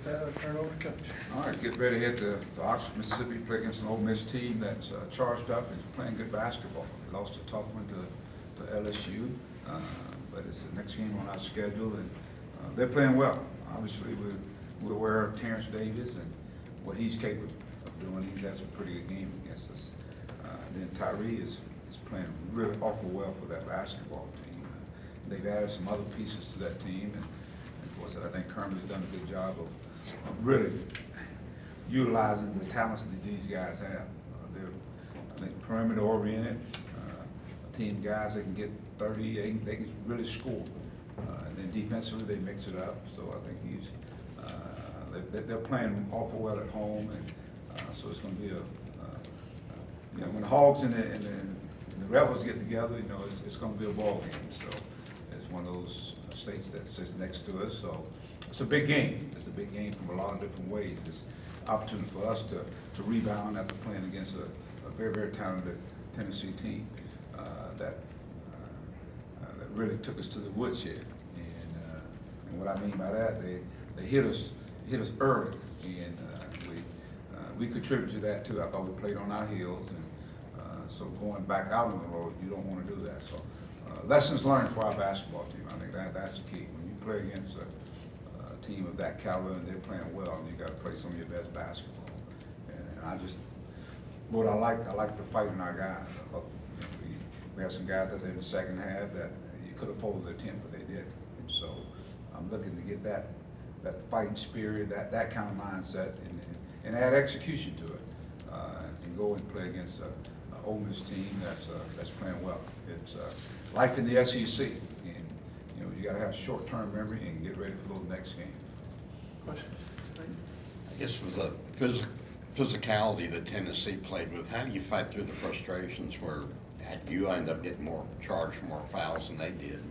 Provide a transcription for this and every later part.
that, I'll turn it over to Coach. All right, get ready to hit the Oxford, Mississippi, play against an Ole Miss team that's charged up and playing good basketball. They lost a tough one to LSU, but it's the next game on our schedule, and they're playing well. Obviously, we're aware of Terrence Davis and what he's capable of doing. He has a pretty good game against us. Then Tyree is playing really awful well for that basketball team. They've added some other pieces to that team, and of course, I think Kermit has done a good job of really utilizing the talents that these guys have. They're, I think, perimeter oriented, team guys that can get 30, they can really score. And then defensively, they mix it up. So I think they're playing awful well at home, and so it's going to be when the Hogs and the Rebels get together, it's going to be a ball game. So it's one of those states that sits next to us. So it's a big game. It's a big game from a lot of different ways. It's an opportunity for us to rebound after playing against a very, very talented Tennessee team that really took us to the woodshed. And what I mean by that, they hit us early, and we contributed to that too. I thought we played on our heels, and so going back out on the road, you don't want to do that. So lessons learned for our basketball team. I think that's the key. When you play against a team of that caliber and they're playing well, and you got to play some of your best basketball. And what I like the fight in our guys. I thought, we had some guys that in the second half that you could have folded their temper, but they didn't. And so I'm looking to get that fighting spirit, that kind of mindset, and add execution to it, and go and play against an Ole Miss team that's playing well. It's life in the SEC, and you got to have short-term memory and get ready for those next games. Question? I guess with the physicality that Tennessee played with, how do you fight through the frustrations where you end up getting charged for more fouls than they did?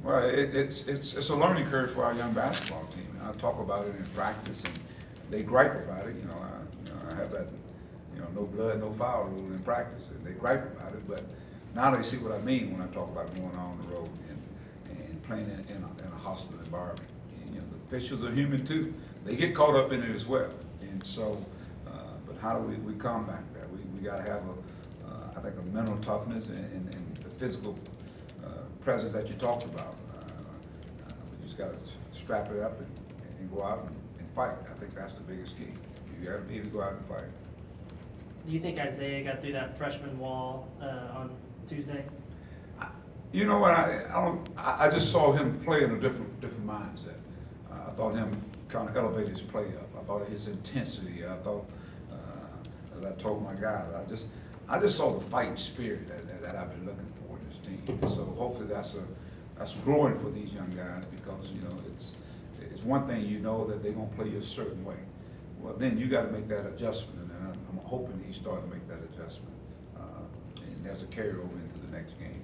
Well, it's a learning curve for our young basketball team. I talk about it in practice, and they gripe about it. I have that, no blood, no foul rule in practice, and they gripe about it. But now they see what I mean when I talk about going on the road and playing in a hostile environment. And, the officials are human too; they get caught up in it as well. And so, but how do we combat that? We got to have I think a mental toughness and the physical presence that you talked about. We just got to strap it up and go out and fight. I think that's the biggest key. You got to be able to go out and fight. Do you think Isaiah got through that freshman wall on Tuesday? You know what? I just saw him play in a different mindset. I thought him kind of elevate his play up. I thought his intensity. I thought, as I told my guys, I just saw the fighting spirit that I've been looking for in this team. And so hopefully that's growing for these young guys, because it's one thing that they're gonna play you a certain way. Well, then you got to make that adjustment, and I'm hoping he's starting to make that adjustment, and there's a carryover into the next game.